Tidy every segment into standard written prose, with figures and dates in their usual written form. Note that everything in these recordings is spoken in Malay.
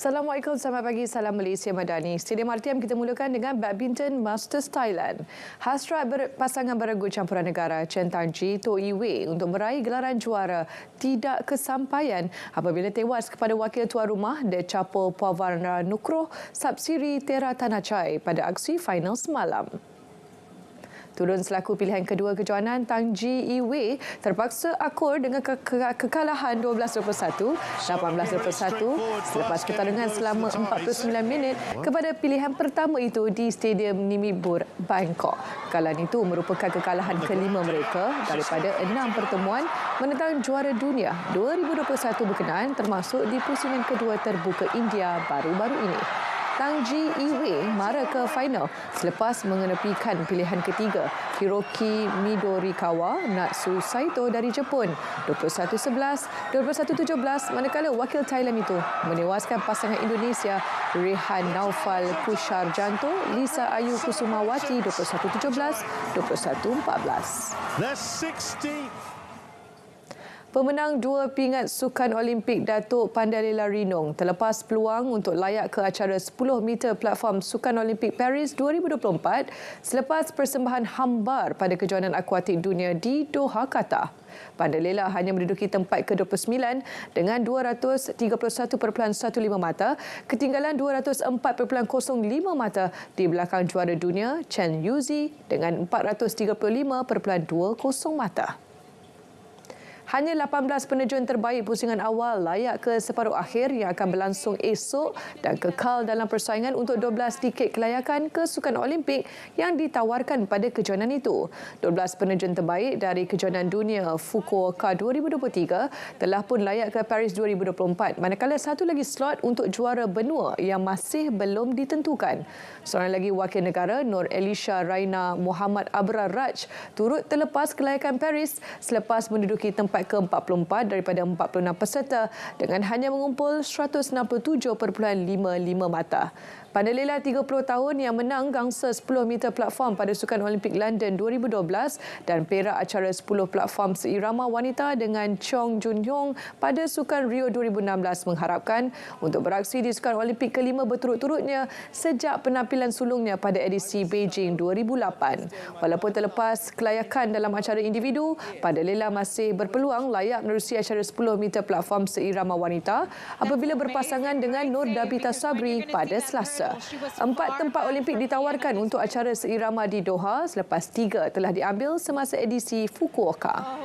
Assalamualaikum, selamat pagi, salam Malaysia Madani. Stadium RTM kita mulakan dengan Badminton Masters Thailand. Hasrat pasangan beregu campuran negara Chen Tangji To Yi Wei untuk meraih gelaran juara tidak kesampaian apabila tewas kepada wakil tuan rumah Dechapo Pavarna Nukroh Sapsiri Tera Tanachai pada aksi final semalam. Turun selaku pilihan kedua kejohanan, Tangji Yi Wei terpaksa akur dengan kekalahan 12-21, 18-21 selepas pertarungan selama 49 minit kepada pilihan pertama itu di Stadium Nimibur, Bangkok. Kekalahan itu merupakan kekalahan kelima mereka daripada 6 pertemuan menentang juara dunia 2021 berkenaan termasuk di pusingan kedua terbuka India baru-baru ini. Tangji Yi Wei mara ke final selepas mengenepikan pilihan ketiga Hiroki Midorikawa Natsu Saito dari Jepun 21-11, 21-17 manakala wakil Thailand itu menewaskan pasangan Indonesia Rehan Naufal Kusharjanto Lisa Ayu Kusumawati 21-17, 21-14. Pemenang dua pingat Sukan Olimpik Datuk Pandalela Rinong terlepas peluang untuk layak ke acara 10 meter platform Sukan Olimpik Paris 2024 selepas persembahan hambar pada kejohanan akuatik dunia di Doha, Qatar. Pandalela hanya menduduki tempat ke-29 dengan 231.15 mata, ketinggalan 204.05 mata di belakang juara dunia Chen Yuzi dengan 435.20 mata. Hanya 18 penerjun terbaik pusingan awal layak ke separuh akhir yang akan berlangsung esok dan kekal dalam persaingan untuk 12 tiket kelayakan ke Sukan Olimpik yang ditawarkan pada kejohanan itu. 12 penerjun terbaik dari kejohanan dunia Fukuoka 2023 telah pun layak ke Paris 2024, manakala satu lagi slot untuk juara benua yang masih belum ditentukan. Seorang lagi wakil negara, Nur Elisha Raina Muhammad Abrar Raj, turut terlepas kelayakan Paris selepas menduduki tempat ke-44 daripada 46 peserta dengan hanya mengumpul 167.55 mata. Pandalela 30 tahun yang menang gangsa 10 meter platform pada Sukan Olimpik London 2012 dan perak acara 10 platform seirama wanita dengan Chong Jun Hyong pada Sukan Rio 2016 mengharapkan untuk beraksi di Sukan Olimpik kelima berturut-turutnya sejak penampilan sulungnya pada edisi Beijing 2008. Walaupun terlepas kelayakan dalam acara individu, Pandalela masih berpeluang layak menerusi acara 10 meter platform seirama wanita apabila berpasangan dengan Nur Dabita Sabri pada Selasa. 4 tempat Olimpik ditawarkan untuk acara seirama di Doha selepas 3 telah diambil semasa edisi Fukuoka.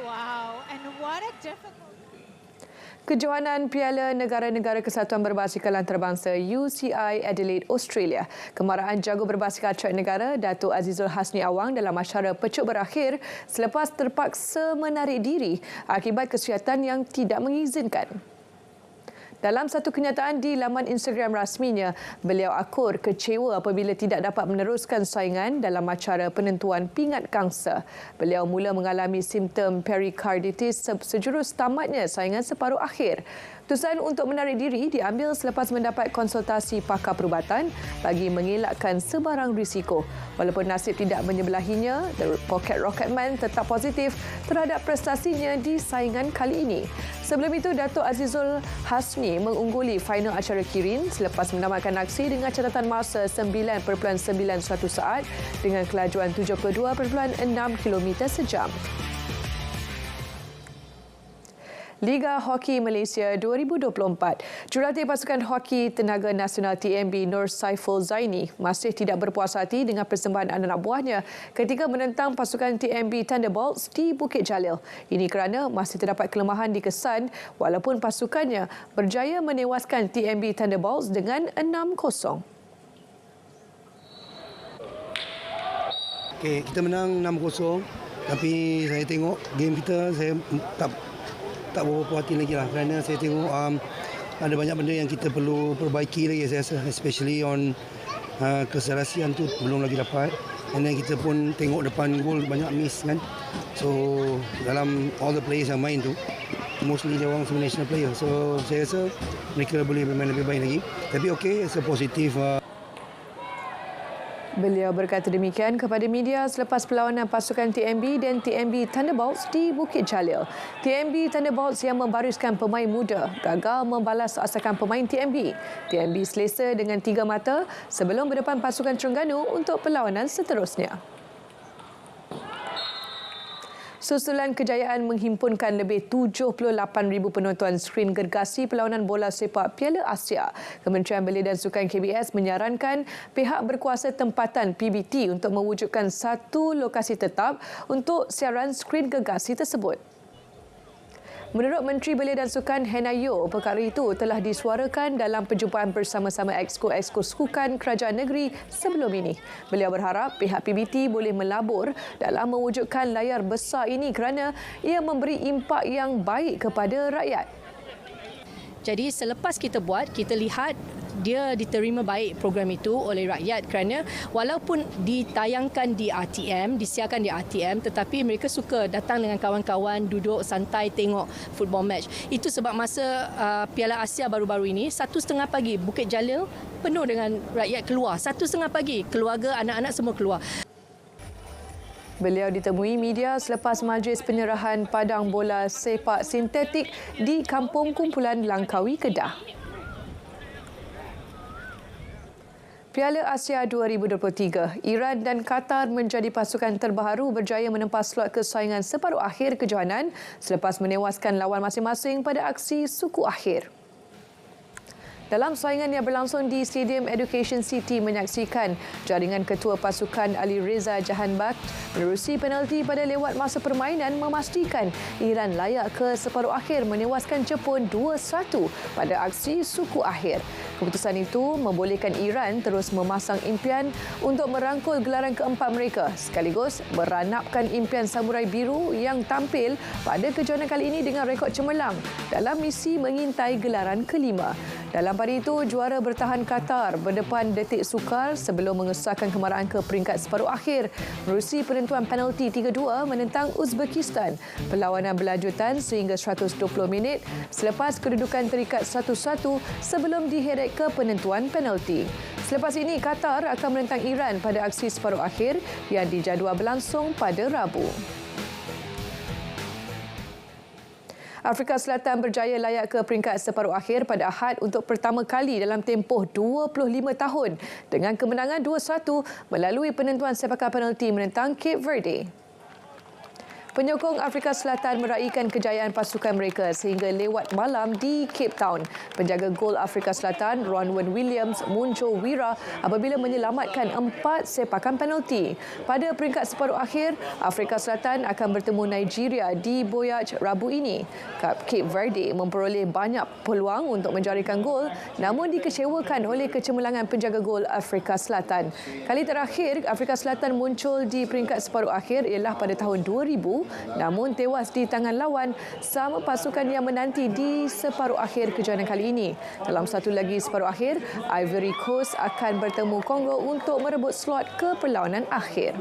Kejohanan Piala Negara-Negara Kesatuan Berbasikal Antarabangsa UCI Adelaide, Australia. Kemarahan jago berbasikal track negara Datuk Azizul Hasni Awang dalam acara pecuk berakhir selepas terpaksa menarik diri akibat kesihatan yang tidak mengizinkan. Dalam satu kenyataan di laman Instagram rasminya, beliau akur kecewa apabila tidak dapat meneruskan saingan dalam acara penentuan pingat gangsa. Beliau mula mengalami simptom perikarditis sejurus tamatnya saingan separuh akhir. Keputusan untuk menarik diri diambil selepas mendapat konsultasi pakar perubatan bagi mengelakkan sebarang risiko. Walaupun nasib tidak menyebelahinya, The Pocket Rocketman tetap positif terhadap prestasinya di saingan kali ini. Sebelum itu, Datuk Azizul Hasni mengungguli final acara Kirin selepas menamatkan aksi dengan catatan masa 9.91 saat dengan kelajuan 72.6 km sejam. Liga Hoki Malaysia 2024. Jurulatih pasukan hoki tenaga nasional TNB Nur Saiful Zaini masih tidak berpuas hati dengan persembahan anak buahnya ketika menentang pasukan TNB Thunderbolts di Bukit Jalil. Ini kerana masih terdapat kelemahan di kesan walaupun pasukannya berjaya menewaskan TNB Thunderbolts dengan 6-0. Okey, kita menang 6-0 tapi saya tengok game kita saya tak berapa hati lagi lah kerana saya tengok ada banyak benda yang kita perlu perbaiki lagi saya rasa, especially on keserasian tu belum lagi dapat, dan kita pun tengok depan gol banyak miss kan, so dalam all the players yang main tu mostly dia orang semua national player, so saya rasa mereka boleh bermain lebih baik lagi, tapi okey, it's a positive. Beliau berkata demikian kepada media selepas perlawanan pasukan TMB dan TMB Thunderbolts di Bukit Jalil. TMB Thunderbolts yang membariskan pemain muda gagal membalas asakan pemain TMB. TMB selesa dengan 3 mata sebelum berdepan pasukan Terengganu untuk perlawanan seterusnya. Susulan kejayaan menghimpunkan lebih 78,000 penonton skrin gergasi perlawanan bola sepak Piala Asia. Kementerian Belia dan Sukan KBS menyarankan pihak berkuasa tempatan PBT untuk mewujudkan satu lokasi tetap untuk siaran skrin gergasi tersebut. Menurut Menteri Belia dan Sukan Henayo, perkara itu telah disuarakan dalam perjumpaan bersama-sama Exco Sukan Kerajaan Negeri sebelum ini. Beliau berharap pihak PBT boleh melabur dalam mewujudkan layar besar ini kerana ia memberi impak yang baik kepada rakyat. Jadi selepas kita buat, kita lihat dia diterima baik program itu oleh rakyat kerana walaupun ditayangkan di RTM, disiarkan di RTM, tetapi mereka suka datang dengan kawan-kawan, duduk santai tengok football match. Itu sebab masa Piala Asia baru-baru ini, 1:30 pagi Bukit Jalil penuh dengan rakyat keluar. 1:30 pagi, keluarga, anak-anak semua keluar. Beliau ditemui media selepas majlis penyerahan padang bola sepak sintetik di Kampung Kumpulan Langkawi, Kedah. Piala Asia 2023, Iran dan Qatar menjadi pasukan terbaru berjaya menempas slot kesaingan separuh akhir kejohanan selepas menewaskan lawan masing-masing pada aksi suku akhir. Dalam saingan yang berlangsung di Stadium Education City menyaksikan jaringan ketua pasukan Ali Reza Jahanbakhsh menerusi penalti pada lewat masa permainan memastikan Iran layak ke separuh akhir menewaskan Jepun 2-1 pada aksi suku akhir. Keputusan itu membolehkan Iran terus memasang impian untuk merangkul gelaran keempat mereka sekaligus meranapkan impian Samurai Biru yang tampil pada kejohanan kali ini dengan rekod cemerlang dalam misi mengintai gelaran kelima. Dalam pada itu, juara bertahan Qatar berdepan detik sukar sebelum mengesahkan kemarahan ke peringkat separuh akhir menerusi penentuan penalti 3-2 menentang Uzbekistan. Perlawanan berlanjutan sehingga 120 minit selepas kedudukan terikat 1-1 sebelum diheret ke penentuan penalti. Selepas ini, Qatar akan menentang Iran pada aksi separuh akhir yang dijadual berlangsung pada Rabu. Afrika Selatan berjaya layak ke peringkat separuh akhir pada Ahad untuk pertama kali dalam tempoh 25 tahun dengan kemenangan 2-1 melalui penentuan sepakan penalti menentang Cape Verde. Penyokong Afrika Selatan meraihkan kejayaan pasukan mereka sehingga lewat malam di Cape Town. Penjaga gol Afrika Selatan, Ronwen Williams, muncul wira apabila menyelamatkan 4 sepakan penalti. Pada peringkat separuh akhir, Afrika Selatan akan bertemu Nigeria di Boyaj Rabu ini. Cape Verde memperoleh banyak peluang untuk menjarikan gol namun dikecewakan oleh kecemerlangan penjaga gol Afrika Selatan. Kali terakhir Afrika Selatan muncul di peringkat separuh akhir ialah pada tahun 2000 namun tewas di tangan lawan sama pasukan yang menanti di separuh akhir kejohanan kali ini. Dalam satu lagi separuh akhir, Ivory Coast akan bertemu Kongo untuk merebut slot ke perlawanan akhir.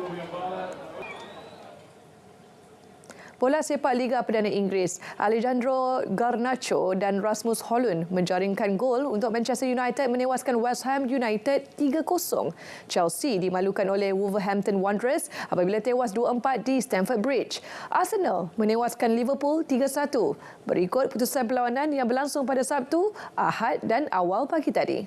Bola sepak Liga Perdana Inggeris, Alejandro Garnacho dan Rasmus Højlund menjaringkan gol untuk Manchester United menewaskan West Ham United 3-0. Chelsea dimalukan oleh Wolverhampton Wanderers apabila tewas 2-4 di Stamford Bridge. Arsenal menewaskan Liverpool 3-1. Berikut putusan perlawanan yang berlangsung pada Sabtu, Ahad dan awal pagi tadi.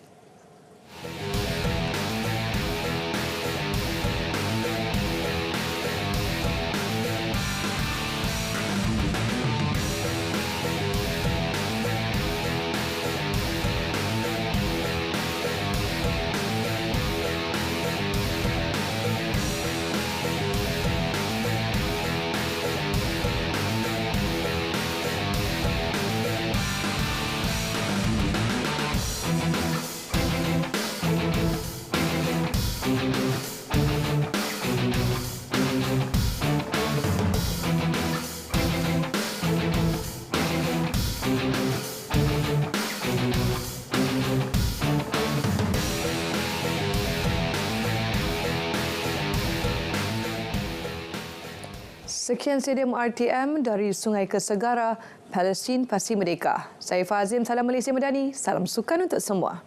Sekian Stadium RTM dari Sungai ke Segara, Palestin pasti merdeka. Saya Fazim, salam Malaysia Madani, salam sukan untuk semua.